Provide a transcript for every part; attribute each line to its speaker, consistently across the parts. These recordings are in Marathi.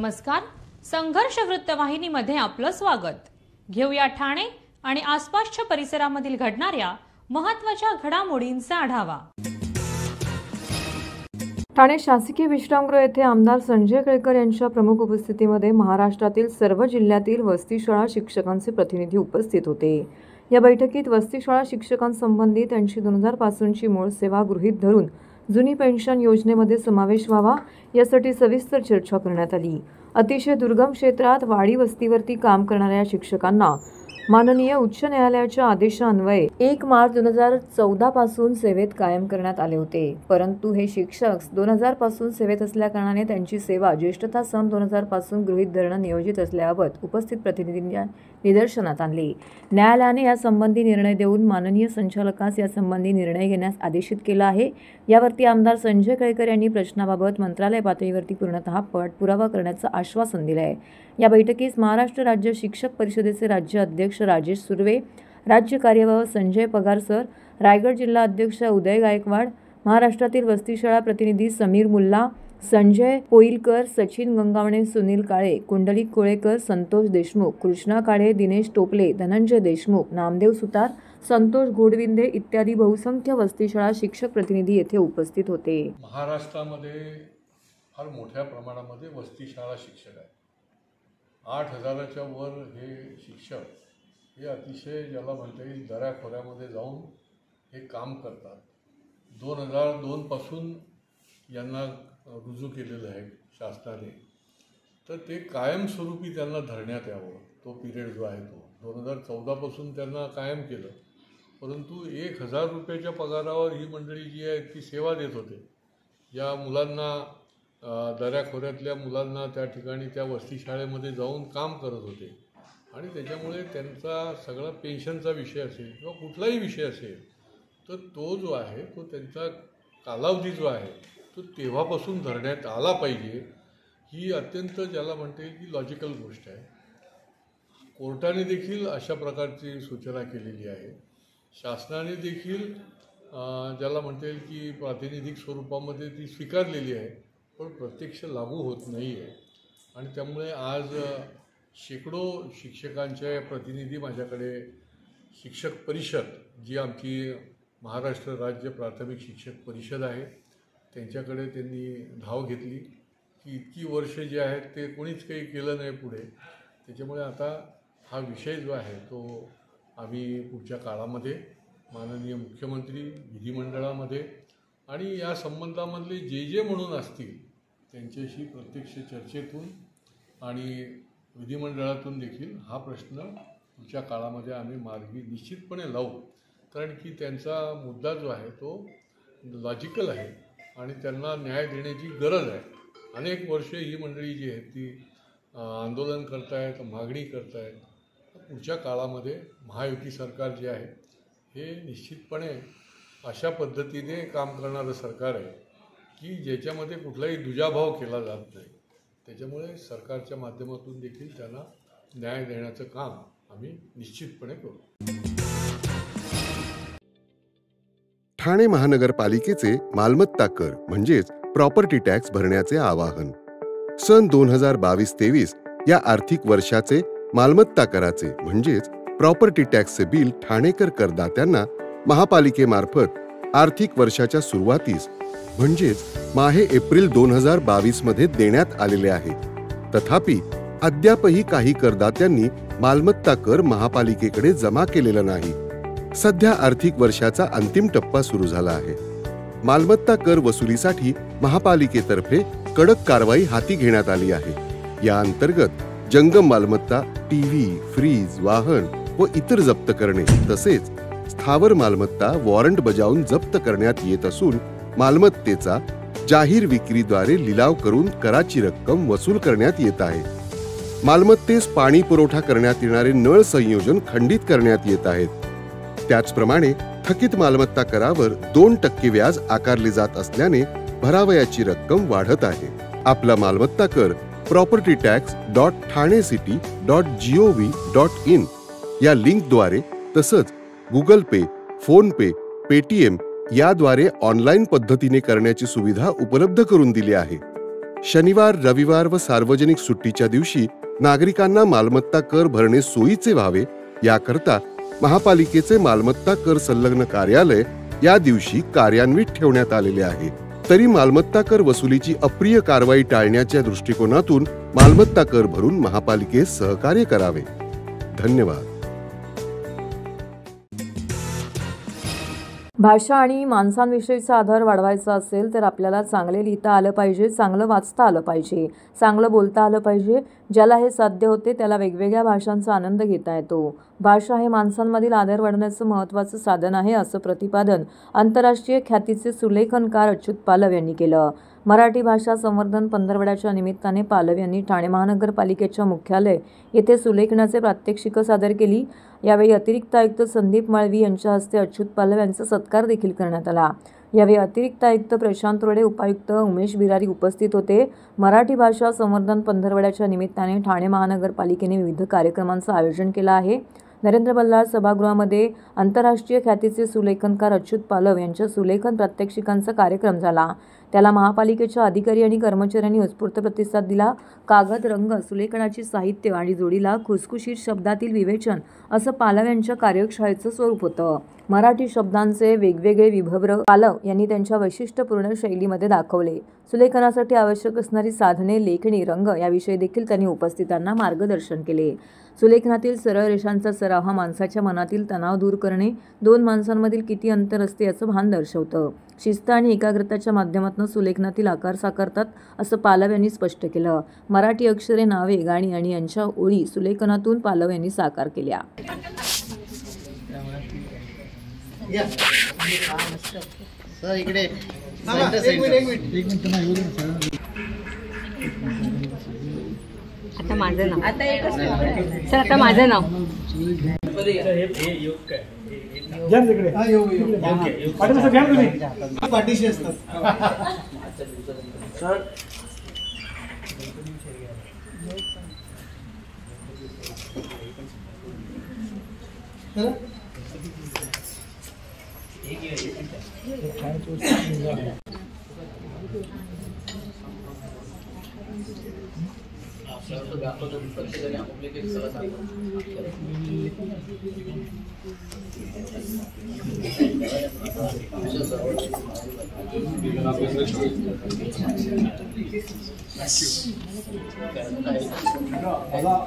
Speaker 1: नमस्कार. संघर्ष वृत्तवाहिनीमध्ये आपलं स्वागत. घेऊया ठाणे आणि आसपासच्या परिसरामधील घडणाऱ्या महत्त्वाच्या घडामोडींचा आढावा.
Speaker 2: ठाणे शासकीय विश्रामगृह येथे आमदार संजय केळकर यांच्या प्रमुख उपस्थितीमध्ये महाराष्ट्रातील सर्व जिल्ह्यातील वसतिशाळा शिक्षकांचे प्रतिनिधी उपस्थित होते. या बैठकीत वसतिशाळा शिक्षकांसंबंधी त्यांची 2000 पासूनची मूळ सेवा गृहीत धरून जुनी पेन्शन योजनेमध्ये समावेश व्हावा यासाठी सविस्तर चर्चा करण्यात आली. अतिशय दुर्गम क्षेत्रात वाडी वस्तीवरती काम करणाऱ्या शिक्षकांना माननीय उच्च न्यायालयाच्या आदेशान्वये 1 मार्च 2014 पासून सेवेत कायम करण्यात आले होते. परंतु हे शिक्षक 2000 पासून सेवेत असल्याकारणाने त्यांची सेवा ज्येष्ठता सन 2000 पासून गृहीत धरणं नियोजित असल्याबाबत उपस्थित प्रतिनिधींनी निदर्शनात आणले. न्यायालयाने यासंबंधी निर्णय देऊन माननीय संचालकास यासंबंधी निर्णय घेण्यास आदेशित केला आहे. यावरती आमदार संजय केळकर यांनी प्रश्नाबाबत मंत्रालय पातळीवरती पूर्णतः पाठपुरावा करण्याचं आश्वासन दिलं आहे. या बैठकीस महाराष्ट्र राज्य शिक्षक परिषदेचे राज्य अध्यक्ष राजेश सुर्वे, राज्य कार्यवाह संजय पगार सर, रायगड जिल्हा अध्यक्ष उदय गायकवाड, महाराष्ट्रातील वसतिशाळा प्रतिनिधी समीर मुल्ला, संजय पोईलकर, सचिन गंगावणे, सुनील काळे, कुंडलिक कोळेकर, संतोष देशमुख, कृष्णा काळे, दिनेश टोपले, धनंजय देशमुख, नामदेव सुतार, संतोष घोडविंदे इत्यादी बहुसंख्य वसतिशाळा शिक्षक प्रतिनिधी येथे उपस्थित होते.
Speaker 3: महाराष्ट्रामध्ये फार मोठ्या प्रमाणामध्ये वसतिशाळा शिक्षक आहेत. 8000च्या वर हे शिक्षक हे अतिशय ज्याला म्हणता येईल दऱ्याखोऱ्यामध्ये जाऊन हे काम करतात. 2002 पासून यांना रुजू केलेलं आहे शासनाने. तर ते कायमस्वरूपी त्यांना धरण्यात यावं. तो पिरियड जो आहे तो 2014 पासून त्यांना कायम केलं. परंतु 1000 रुपयाच्या पगारावर ही मंडळी जी आहे ती सेवा देत होते. या मुलांना दऱ्याखोऱ्यातल्या मुलांना त्या ठिकाणी त्या वसतिशाळेमध्ये जाऊन काम करत होते आणि त्याच्यामुळे त्यांचा सगळा पेन्शनचा विषय असेल किंवा कुठलाही विषय असेल तर तो जो आहे तो त्यांचा कालावधी जो आहे तो तेव्हापासून धरण्यात आला पाहिजे. ही अत्यंत ज्याला म्हणता येईल की लॉजिकल गोष्ट आहे. कोर्टाने देखील अशा प्रकारची सूचना केलेली आहे. शासनाने देखील ज्याला म्हणता येईल की प्रातिनिधिक स्वरूपामध्ये ती स्वीकारलेली आहे, पण प्रत्यक्ष लागू होत नाही आहे. आणि त्यामुळे आज शेकडो शिक्षकांचे प्रतिनिधी माझ्याकडे शिक्षक परिषद जी आमची महाराष्ट्र राज्य प्राथमिक शिक्षक परिषद आहे त्यांच्याकडे त्यांनी धाव घेतली की इतकी वर्षे जे आहेत ते कोणीच काही केलं नाही पुढे. त्याच्यामुळे आता हा विषय जो आहे तो आम्ही पुढच्या काळामध्ये माननीय मुख्यमंत्री विधिमंडळामध्ये आणि या संबंधामधले जे म्हणून असतील त्यांच्याशी प्रत्यक्ष चर्चेतून आणि विधिमंडळातून देखील हा प्रश्न पुढच्या काळामध्ये आम्ही मार्गी निश्चितपणे लावू. कारण की त्यांचा मुद्दा जो आहे तो लॉजिकल आहे आणि त्यांना न्याय देण्याची गरज आहे. अनेक वर्षे ही मंडळी जी आहे ती आंदोलन करतायत, मागणी करतायत. पुढच्या काळामध्ये महायुती सरकार जे आहे हे निश्चितपणे अशा पद्धतीने काम करणारं सरकार आहे की ज्याच्यामध्ये कुठलाही दुजाभाव केला जात नाही. त्याच्यामुळे सरकारच्या माध्यमातून देखील त्यांना न्याय देण्याचं काम आम्ही निश्चितपणे करू.
Speaker 4: ठाणे महानगरपालिकेचे मालमत्ता कर म्हणजेच प्रॉपर्टी टॅक्स भरण्याचे आवाहन. सन 2022-23 या आर्थिक वर्षाचे मालमत्ता कराचे म्हणजेच प्रॉपर्टी टॅक्सचे बिल ठाणेकर करदात्यांना महापालिकेमार्फत आर्थिक वर्षाच्या सुरुवातीस म्हणजेच माहे एप्रिल 2022 मध्ये देण्यात आलेले आहे. तथापि अद्यापही काही करदात्यांनी मालमत्ता कर महापालिकेकडे जमा केलेला नाही. सध्या आर्थिक वर्षाचा अंतिम टप्पा सुरू झाला आहे. मालमत्ता कर वसुलीसाठी महापालिकेतर्फे कडक कारवाई हाती घेण्यात आली आहे. या अंतर्गत जंगम मालमत्ता, टीव्ही, फ्रीज, वाहन व इतर जप्त करणे तसेच स्थावर मालमत्ता वॉरंट बजावून जप्त करण्यात येत असून मालमत्तेचा जाहीर विक्रीद्वारे लिलाव करून कराची रक्कम वसूल करण्यात येत आहे. मालमत्तेस पाणी पुरवठा करण्यात येणारे नळ संयोजन खंडित करण्यात येत आहेत. त्याचप्रमाणे थकीत मालमत्ता करावर 2% व्याज आकारले जात असल्याने भरावयाची रक्कम वाढत आहे. आपला मालमत्ता कर propertytax.thanecity.gov.in या लिंकद्वारे तसंच गुगल पे, फोन पे, पेटीएम याद्वारे ऑनलाईन पद्धतीने करण्याची सुविधा उपलब्ध करून दिली आहे. शनिवार, रविवार व सार्वजनिक सुट्टीच्या दिवशी नागरिकांना मालमत्ता कर भरणे सोयीचे व्हावे याकरता महापालिकेचे मालमत्ता कर संलग्न कार्यालय या दिवशी कार्यान्वित ठेवण्यात आलेले आहे. तरी मालमत्ता कर वसुलीची अप्रिय कारवाई टाळण्याच्या दृष्टिकोनातून मालमत्ता कर भरून महापालिकेस सहकार्य करावे. धन्यवाद.
Speaker 2: भाषा आणि माणसांविषयीचा आदर वाढवायचा असेल तर आपल्याला चांगले लिहिता आलं पाहिजे, चांगलं वाचता आलं पाहिजे, चांगलं बोलता आलं पाहिजे. ज्याला हे साध्य होते त्याला वेगवेगळ्या भाषांचा आनंद घेता येतो. भाषा हे माणसांमधील आदर वाढवण्याचं महत्त्वाचं साधन आहे, असं प्रतिपादन आंतरराष्ट्रीय ख्यातीचे सुलेखनकार अच्युत पालव यांनी केलं. मराठी भाषा संवर्धन पंधरवड्याच्या निमित्ताने पालव यांनी ठाणे महानगरपालिकेच्या मुख्यालय येथे सुलेखनाचे प्रात्यक्षिकं सादर केली. यावेळी अतिरिक्त आयुक्त संदीप माळवी यांच्या हस्ते अच्युत पालव यांचा सत्कार देखील करण्यात आला. यावेळी अतिरिक्त आयुक्त प्रशांत रोडे, उपायुक्त उमेश बिरारी उपस्थित होते. मराठी भाषा संवर्धन पंधरवड्याच्या निमित्ताने ठाणे महानगरपालिकेने विविध कार्यक्रमांचं आयोजन केलं आहे. नरेंद्र बल्लाळ सभागृहामध्ये आंतरराष्ट्रीय ख्यातीचे सुलेखनकार अच्युत पालव यांच्या सुलेखन प्रात्यक्षिकांचा कार्यक्रम झाला. त्याला महापालिकेच्या अधिकारी आणि कर्मचाऱ्यांनी उत्स्फूर्त प्रतिसाद दिला. कागद, रंग, सुलेखनाची साहित्य आणि जोडीला खुसखुशीत शब्दातील विवेचन असं पालव यांच्या कार्यशाळेचं स्वरूप होतं. मराठी शब्दांचे वेगवेगळे विभव पालव यांनी त्यांच्या वैशिष्ट्यपूर्ण शैलीमध्ये दाखवले. सुलेखनासाठी आवश्यक असणारी साधने, लेखणी, रंग याविषयी देखील त्यांनी उपस्थितांना मार्गदर्शन केले. सुलेखनातील सरळ रेषांचा सराव हा माणसाच्या मनातील तणाव दूर करणे, दोन माणसांमधील किती अंतर असते याचं भान दर्शवतं. शिस्त आणि एकाग्रताच्या माध्यमातून सुलेखनातील आकार साकारतात असं पालव यांनी स्पष्ट केलं. मराठी अक्षरे, नावे, गाणी आणि यांच्या ओळी सुलेखनातून पालव यांनी साकार केल्या.
Speaker 5: सर इकडे
Speaker 6: आता माझं नाव सर, आता माझं नाव
Speaker 5: पाठीशी असतात.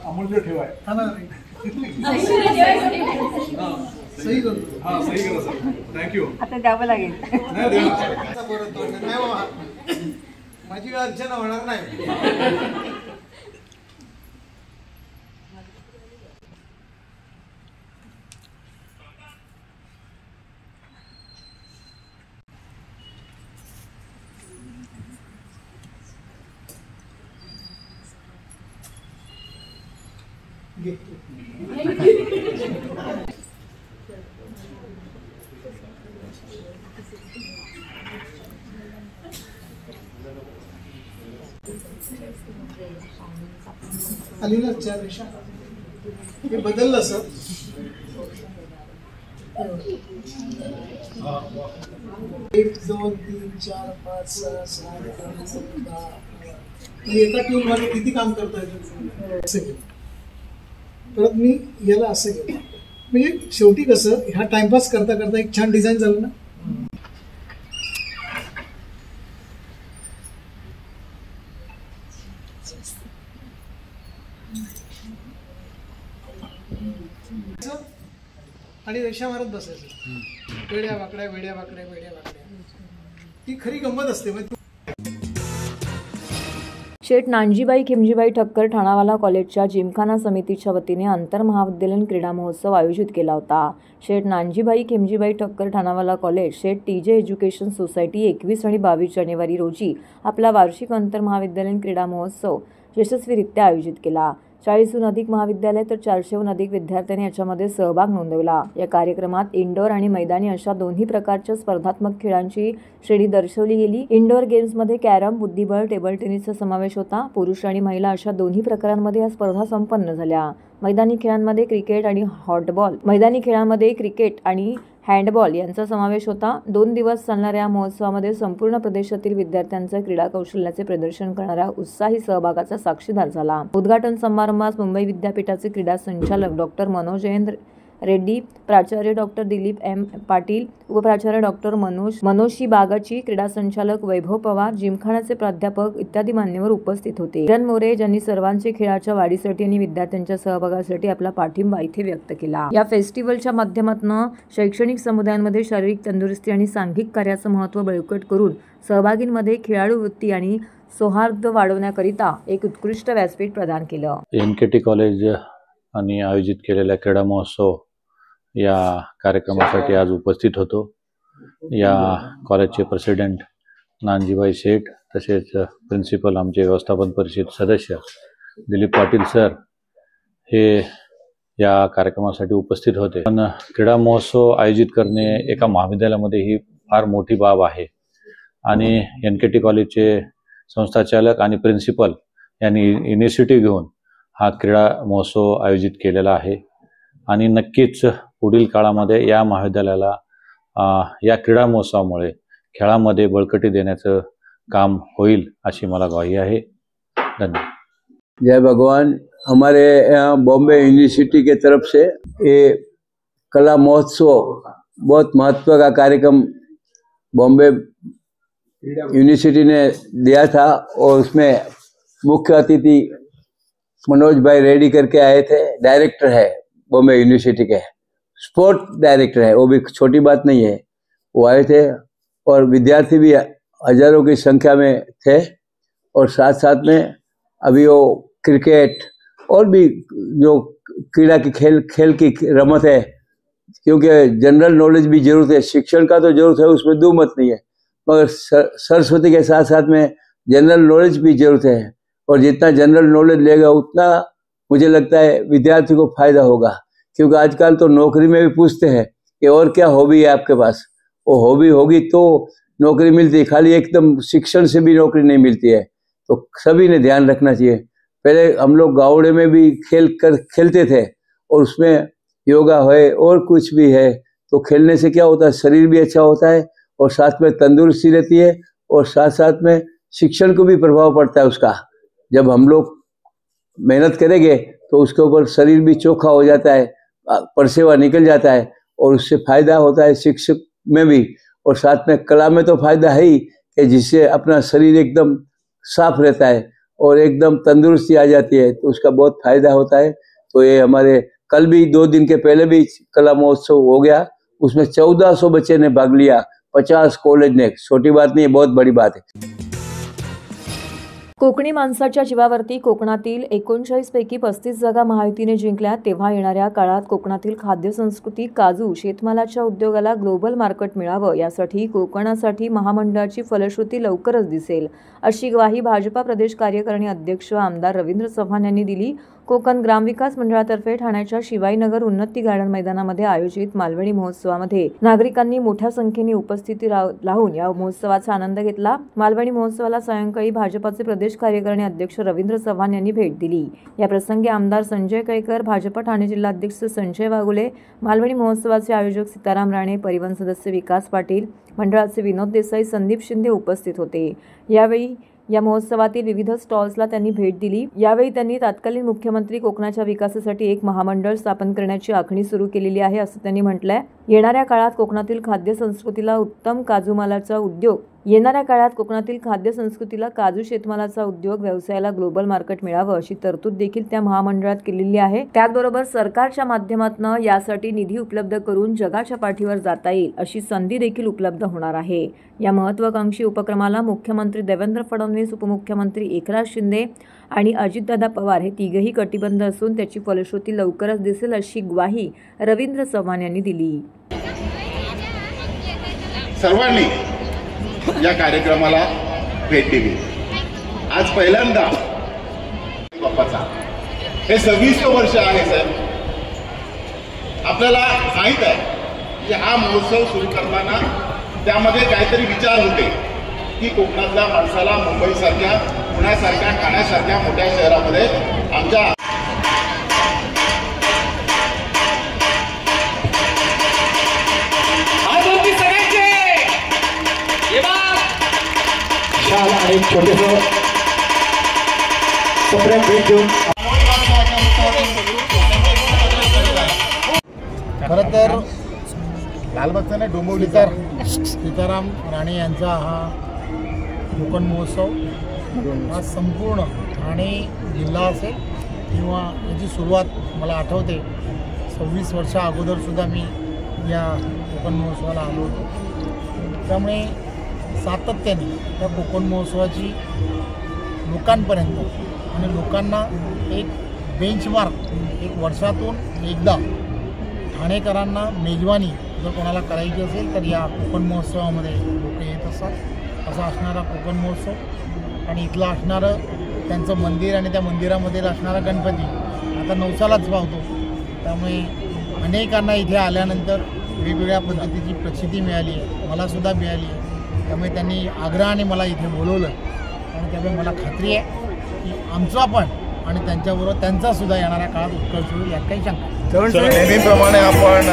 Speaker 5: अमूल्य ठेवाय सही करतो. हा सही करा सर. थँक्यू.
Speaker 6: आता द्यावं लागेल.
Speaker 5: माझी अर्चना होणार नाही. आली ना 4 रेषा. हे बदललं सर. 1 2 3 4 5 6 7 8 9 एका ट्यून मध्ये किती काम करता येतं असं केलं. परत मी याला असं केलं. म्हणजे शेवटी कसं ह्या टाइमपास करता करता एक छान डिझाईन झालं ना. आणि रेषा मारत बसायचं. वेड्या वाकड्या वेड्या वाकड्या वेड्या वाकड्या. ती खरी गंमत असते.
Speaker 2: शेठ नानजीबाई खिमजीबाई ठक्कर ठाणावाला कॉलेजच्या जिमखाना समितीच्या वतीने आंतरमहाविद्यालयीन क्रीडा महोत्सव आयोजित केला होता. शेठ नानजीबाई खिमजीबाई ठक्कर ठाणावाला कॉलेज, शेठ टीजे एज्युकेशन सोसायटी 21 आणि 22 जानेवारी रोजी आपला वार्षिक आंतरमहाविद्यालयीन क्रीडा महोत्सव यशस्वीरित्या आयोजित केला. 40हून अधिक महाविद्यालय तर 400हून अधिक विद्यार्थ्यांनी याच्यामध्ये सहभाग नोंदवला. या कार्यक्रमात इंडोर आणि मैदानी अशा दोन्ही प्रकारच्या स्पर्धात्मक खेळांची श्रेणी दर्शवली गेली. इंडोर गेम्समध्ये कॅरम, बुद्धिबळ, टेबल टेनिसचा समावेश होता. पुरुष आणि महिला अशा दोन्ही प्रकारांमध्ये या स्पर्धा संपन्न झाल्या. मैदानी खेळांमध्ये क्रिकेट आणि हँडबॉल यांचा समावेश होता. 2 दिवस चालणाऱ्या या महोत्सवामध्ये संपूर्ण प्रदेशातील विद्यार्थ्यांचा क्रीडा कौशल्याचे प्रदर्शन करणाऱ्या उत्साही सहभागाचा साक्षीदार झाला. उद्घाटन समारंभास मुंबई विद्यापीठाचे क्रीडा संचालक डॉक्टर मनोजेंद्र रेड्डी, प्राचार्य डॉक्टर दिलीप एम पाटील, उपप्राचार्य डॉक्टर मनोशी बागाची, क्रीडा संचालक वैभव पवार, जिमखान्याचे प्राध्यापक इत्यादी मान्यवर उपस्थित होते. किरण मोरे ज्यांनी सर्वांचे खेळाच्या वाढीसाठी आणि विद्यार्थ्यांच्या सहभागासाठी आपला पाठिंबा इथे व्यक्त केला. या फेस्टिवलच्या माध्यमातून शैक्षणिक समुदायांमध्ये शारीरिक तंदुरुस्ती आणि सांघिक कार्याचं महत्त्व बळकट करून सहभागींमध्ये खेळाडू वृत्ती आणि सौहार्द वाढवण्याकरिता एक उत्कृष्ट व्यासपीठ प्रदान केलं.
Speaker 7: NKT कॉलेज आणि आयोजित केलेल्या क्रीडा महोत्सव या कार्यक्रमासाठी आज उपस्थित होतो. या कॉलेजचे प्रेसिडेंट नानजीभाई शेठ, तसेच प्रिन्सिपल आमचे व्यवस्थापन परिषद सदस्य दिलीप पाटील सर हे या कार्यक्रमासाठी उपस्थित होते. पण क्रीडा महोत्सव आयोजित करणे एका महाविद्यालयामध्ये ही फार मोठी बाब आहे आणि NKT कॉलेजचे संस्थाचालक आणि प्रिन्सिपल यांनी इनिशिएटिव्ह घेऊन हा क्रीडा महोत्सव आयोजित केलेला आहे आणि नक्कीच पुढील काळामध्ये या महाविद्यालयाला या क्रीडा महोत्सवामुळे खेळामध्ये बळकटी देण्याचं काम होईल अशी मला ग्वाही आहे. धन्यवाद.
Speaker 8: जय भगवान. हमारे यहाँ बॉम्बे यूनिवर्सिटी के तरफ से ये कला महोत्सव बहुत महत्व का कार्यक्रम बॉम्बे यूनिवर्सिटी ने दिया था और उसमें मुख्य अतिथि मनोज भाई रेड्डी करके आए थे. डायरेक्टर है बॉम्बे यूनिवर्सिटी के, स्पोर्ट डायरेक्टर है, वो भी छोटी बात नहीं है. वो आए थे और विद्यार्थी भी हजारों की संख्या में थे और साथ साथ में अभी वो क्रिकेट और भी जो क्रीड़ा की खेल की रमत है, क्योंकि जनरल नॉलेज भी जरूरत है. शिक्षण का तो जरूरत है, उसमें दो मत नहीं है, मगर सरस्वती के साथ साथ में जनरल नॉलेज भी जरूरत है. और जितना जनरल नॉलेज लेगा उतना मुझे लगता है विद्यार्थी को फायदा होगा. क्योंकि आजकल तो नौकरी में भी पूछते हैं कि और क्या हॉबी है आपके पास. वो हॉबी होगी तो नौकरी मिलती है, खाली एकदम शिक्षण से भी नौकरी नहीं मिलती है. तो सभी ने ध्यान रखना चाहिए. पहले हम लोग गावड़े में भी खेलते थे और उसमें योगा है और कुछ भी है, तो खेलने से क्या होता है, शरीर भी अच्छा होता है और साथ में तंदुरुस्ती रहती है और साथ साथ में शिक्षण को भी प्रभाव पड़ता है उसका. जब हम लोग मेहनत करेंगे तो उसके ऊपर शरीर भी चोखा हो जाता है, परसेवा निकल जाता है और उससे फायदा होता है शिक्षक में भी और साथ में कला में तो फायदा है ही कि जिससे अपना शरीर एकदम साफ रहता है और एकदम तंदुरुस्ती आ जाती है, तो उसका बहुत फायदा होता है. तो ये हमारे कल भी 2 दिन के पहले भी कला महोत्सव हो गया, उसमें 1400 बच्चे ने भाग लिया, 50 कॉलेज ने. छोटी बात नहीं है, बहुत बड़ी बात है.
Speaker 2: कोकणी माणसाच्या जीवावरती कोकणातील 39 पैकी 35 जागा महायुतीने जिंकल्या, तेव्हा येणाऱ्या काळात कोकणातील खाद्यसंस्कृती, काजू, शेतमालाच्या उद्योगाला ग्लोबल मार्केट मिळावं यासाठी कोकणासाठी महामंडळाची फलश्रुती लवकरच दिसेल, अशी ग्वाही भाजपा प्रदेश कार्यकारिणी अध्यक्ष आमदार रवींद्र चव्हाण यांनी दिली. कोकण ग्रामविकास मंडळातर्फे ठाण्याच्या शिवाईनगर उन्नती गार्डन मैदानामध्ये आयोजित मालवणी महोत्सवामध्ये नागरिकांनी मोठ्या संख्येने उपस्थिती लावून या महोत्सवाचा आनंद घेतला. मालवणी महोत्सवाला सायंकाळी भाजपाचे प्रदेश कार्यकारिणी अध्यक्ष रवींद्र चव्हाण यांनी भेट दिली. या प्रसंगी आमदार संजय केळकर, भाजपा ठाणे जिल्हाध्यक्ष संजय वाघुले, मालवणी महोत्सवाचे आयोजक सीताराम राणे, परिवहन सदस्य विकास पाटील, मंडळाचे विनोद देसाई, संदीप शिंदे उपस्थित होते. यावेळी या महोत्सवातील विविध स्टॉल्सला त्यांनी भेट दिली. यावेळी त्यांनी तत्कालीन मुख्यमंत्री कोकणाच्या विकासासाठी एक महामंडळ स्थापन करण्याची आखणी सुरू केलेली आहे, असं त्यांनी म्हटलंय. येणाऱ्या काळात कोकणातील खाद्यसंस्कृतीला उत्तम काजूमालाचा उद्योग काजू शेतमालाचा उद्योग व्यवसायाला ग्लोबल मार्केट मिळावं अशी तरतूद देखील त्या महामंडळात केलेली आहे. त्याचबरोबर सरकारच्या माध्यमातून यासाठी निधी उपलब्ध करून जगाच्या पाठीवर जाता येईल अशी संधी देखील उपलब्ध होणार आहे. या महत्त्वाकांक्षी उपक्रमाला मुख्यमंत्री देवेंद्र फडणवीस, उपमुख्यमंत्री एकनाथ शिंदे आणि अजितदादा पवार हे तिघेही कटिबद्ध असून त्याची फलश्रुती लवकरच दिसेल अशी ग्वाही रवींद्र चव्हाण यांनी दिली.
Speaker 9: सर्वांनी या कार्यक्रमाला भेट दिली. आज पहिल्यांदा बाप्पाचा हे 26 वर्ष आहे. साहेब, आपल्याला माहित आहे की हा महोत्सव सुरू करताना त्यामध्ये काहीतरी विचार होते की कोकणातल्या माणसाला मुंबईसारख्या, पुण्यासारख्या, ठाण्यासारख्या मोठ्या शहरामध्ये आमच्या
Speaker 10: एक छोटेसं सेपरेट भेट देऊन
Speaker 5: खरं तर लालबागचा नाही डोंबिवलीकर सीताराम राणे यांचा हा कोकण महोत्सव हा संपूर्ण ठाणे जिल्हा असेल किंवा याची सुरुवात मला आठवते 26 वर्षा अगोदरसुद्धा मी या कोकण महोत्सवाला आलो होतो. त्यामुळे सातत्याने त्या कोकण महोत्सवाची लोकांपर्यंत आणि लोकांना एक बेंचमार्क एक वर्षातून एकदा ठाणेकरांना मेजवानी जर कोणाला करायची असेल तर या कोकण महोत्सवामध्ये लोक येत असतात. असा असणारा कोकण महोत्सव आणि इथलं असणारं त्यांचं मंदिर आणि त्या मंदिरामध्ये असणारा गणपती आता नवसालाच पावतो. त्यामुळे अनेकांना इथे आल्यानंतर वेगवेगळ्या पद्धतीची प्रचिती मिळाली आहे, मलासुद्धा मिळाली आहे. त्यामुळे त्यांनी आग्रहाने मला इथे बोलवलं आणि त्यामुळे मला खात्री आहे की आमचा पण आणि त्यांच्याबरोबर त्यांचासुद्धा येणाऱ्या काळात उत्कर्ष होईल यात काही शंका नाही.
Speaker 9: नेहमीप्रमाणे आपण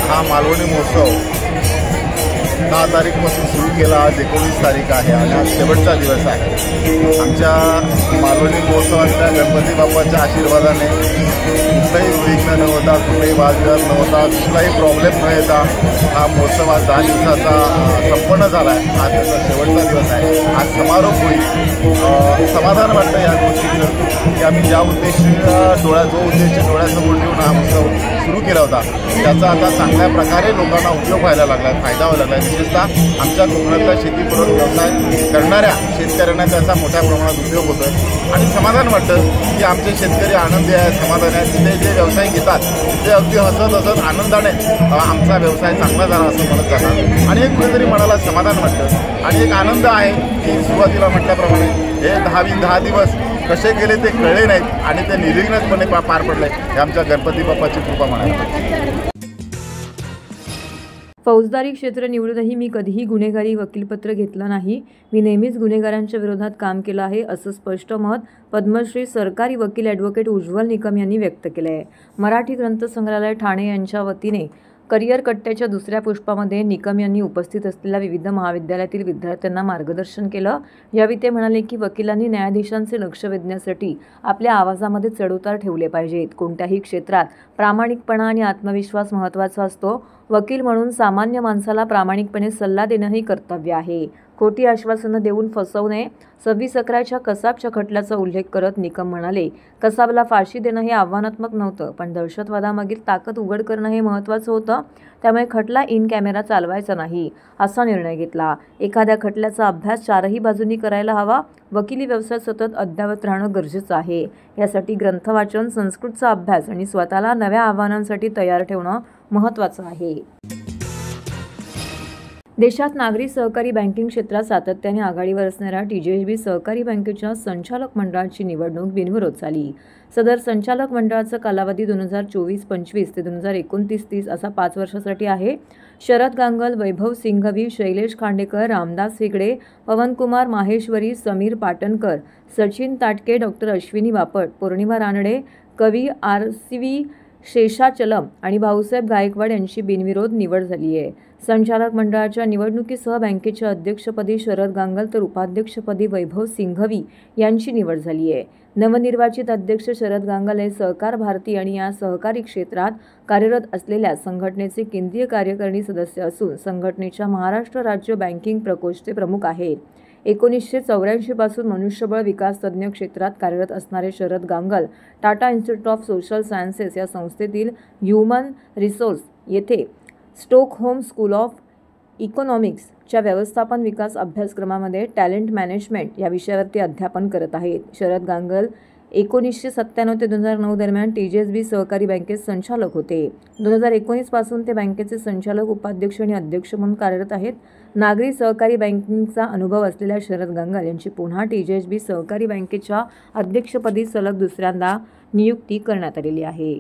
Speaker 9: हा मालवणी महोत्सव 10 तारीखपासून सुरू केला. आज 19 तारीख आहे आणि आज शेवटचा दिवस आहे. आमच्या मालवणी महोत्सवातल्या गणपती बाप्पाच्या आशीर्वादाने कुठलाही विघ्न न होता, कुठलाही वादविवाद न होता, कुठलाही प्रॉब्लेम न येता हा महोत्सव आज 10 दिवसाचा संपन्न झाला आहे. आज त्याचा शेवटचा दिवस आहे. आज समारोप होईल. समाधान वाटतं या गोष्टीचं की आम्ही जो उद्देश डोळ्यासमोर ठेवून हा महोत्सव सुरू केला होता त्याचा आता चांगल्या प्रकारे लोकांना उपयोग व्हायला लागला आहे, फायदा व्हायला लागला आहे. विशेषतः आमच्या कोकणातला शेतीपूरक व्यवसाय करणाऱ्या शेतकऱ्यांना त्याचा मोठ्या प्रमाणात उपयोग होतो आहे आणि समाधान वाटतं की आमचे शेतकरी आनंदी आहे, समाधान आहे. तिथे जे व्यवसाय घेतात ते अगदी हसत आनंदाने आमचा व्यवसाय चांगला झाला असं म्हणत जातात आणि एक कुठेतरी मनाला समाधान वाटतं आणि एक आनंद आहे की सुरुवातीला म्हटल्याप्रमाणे हे 10 दिवस कसे गेले ते कळले नाहीत आणि ते निर्विघ्नपणे पार पडले. हे आमच्या गणपती बाप्पाची कृपा म्हणायला.
Speaker 2: फौजदारी क्षेत्र निवडूनही मी कधीही गुन्हेगारी वकीलपत्र घेतलं नाही. मी नेहमीच गुन्हेगारांच्या विरोधात काम केलं आहे असं स्पष्ट मत पद्मश्री सरकारी वकील ॲडव्होकेट उज्ज्वल निकम यांनी व्यक्त केलं आहे. मराठी ग्रंथसंग्रहालय ठाणे यांच्या वतीने करिअर कट्ट्याच्या दुसऱ्या पुष्पामध्ये निकम यांनी उपस्थित असलेल्या विविध महाविद्यालयातील विद्यार्थ्यांना मार्गदर्शन केलं. यावेळी ते म्हणाले की वकिलांनी न्यायाधीशांचे लक्ष वेधण्यासाठी आपल्या आवाजामध्ये चढउतार ठेवले पाहिजेत. कोणत्याही क्षेत्रात प्रामाणिकपणा आणि आत्मविश्वास महत्त्वाचा असतो. वकील म्हणून सामान्य माणसाला प्रामाणिकपणे सल्ला देणंही कर्तव्य आहे. खोटी आश्वासनं देऊन फसवू नये. 26/11च्या कसाबच्या खटल्याचा उल्लेख करत निकम म्हणाले, कसाबला फाशी देणं हे आव्हानात्मक नव्हतं, पण दहशतवादामागील ताकद उघड करणं हे महत्त्वाचं होतं. त्यामुळे खटला इन कॅमेरा चालवायचा नाही असा निर्णय घेतला. एखाद्या खटल्याचा अभ्यास चारही बाजूंनी करायला हवा. वकिली व्यवसाय सतत अद्ययावत राहणं गरजेचं आहे. यासाठी ग्रंथवाचन, संस्कृतचा अभ्यास आणि स्वतःला नव्या आव्हानांसाठी तयार ठेवणं महत्त्वाचं आहे. देशात नागरी सहकारी बँकिंग क्षेत्रात सातत्याने आघाडीवर असणाऱ्या TJSB सहकारी बँकेच्या संचालक मंडळाची निवडणूक बिनविरोध झाली. सदर संचालक मंडळाचा कालावधी 2024-25 ते 2029-30 असा 5 वर्षासाठी आहे. शरद गांगल, वैभव सिंघवी, शैलेश खांडेकर, रामदास हेगडे, पवनकुमार माहेश्वरी, समीर पाटणकर, सचिन ताटके, डॉक्टर अश्विनी बापट, पौर्णिमा रानडे, कवी RCV शेषाचलम आणि भाऊसाहेब गायकवाड यांची बिनविरोध निवड झाली आहे. संचालक मंडळाच्या निवडणुकीसह बँकेच्या अध्यक्षपदी शरद गांगल तर उपाध्यक्षपदी वैभव सिंघवी यांची निवड झाली आहे. नवनिर्वाचित अध्यक्ष शरद गांगल हे सहकार भारती आणि या सहकारी क्षेत्रात कार्यरत असलेल्या संघटनेचे केंद्रीय कार्यकारिणी सदस्य असून संघटनेच्या महाराष्ट्र राज्य बँकिंग प्रकोष्ठचे प्रमुख आहेत. 1984 पासून मनुष्यबळ विकास तज्ज्ञ क्षेत्रात कार्यरत असणारे Sharad Gangal Tata institute of social sciences या संस्थेतील ह्युमन रिसोर्स येथे स्टॉकहोम स्कूल ऑफ इकॉनॉमिक्सच्या व्यवस्थापन विकास अभ्यासक्रमामध्ये टॅलेंट मॅनेजमेंट या विषयावरती अध्यापन करत आहेत. शरद गांगल 1997 ते 2009 दरम्यान TJSB सहकारी बँकेत संचालक होते. 2019 पासून ते बँकेचे संचालक, उपाध्यक्ष आणि अध्यक्ष म्हणून कार्यरत आहेत. नागरी सहकारी बँकिंगचा अनुभव असलेल्या शरद गांगल यांची पुन्हा TJSB सहकारी बँकेच्या अध्यक्षपदी सलग दुसऱ्यांदा नियुक्ती करण्यात आलेली आहे.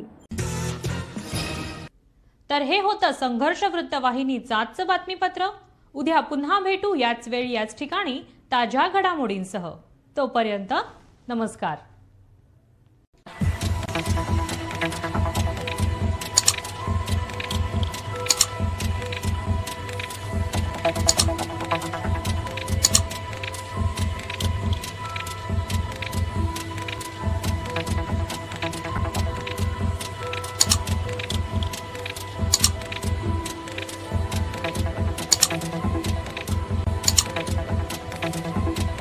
Speaker 1: तर हे होतं संघर्ष वृत्तवाहिनीचं आजचं बातमीपत्र. उद्या पुन्हा भेटू याच वेळी याच ठिकाणी ताज्या घडामोडींसह. तोपर्यंत नमस्कार.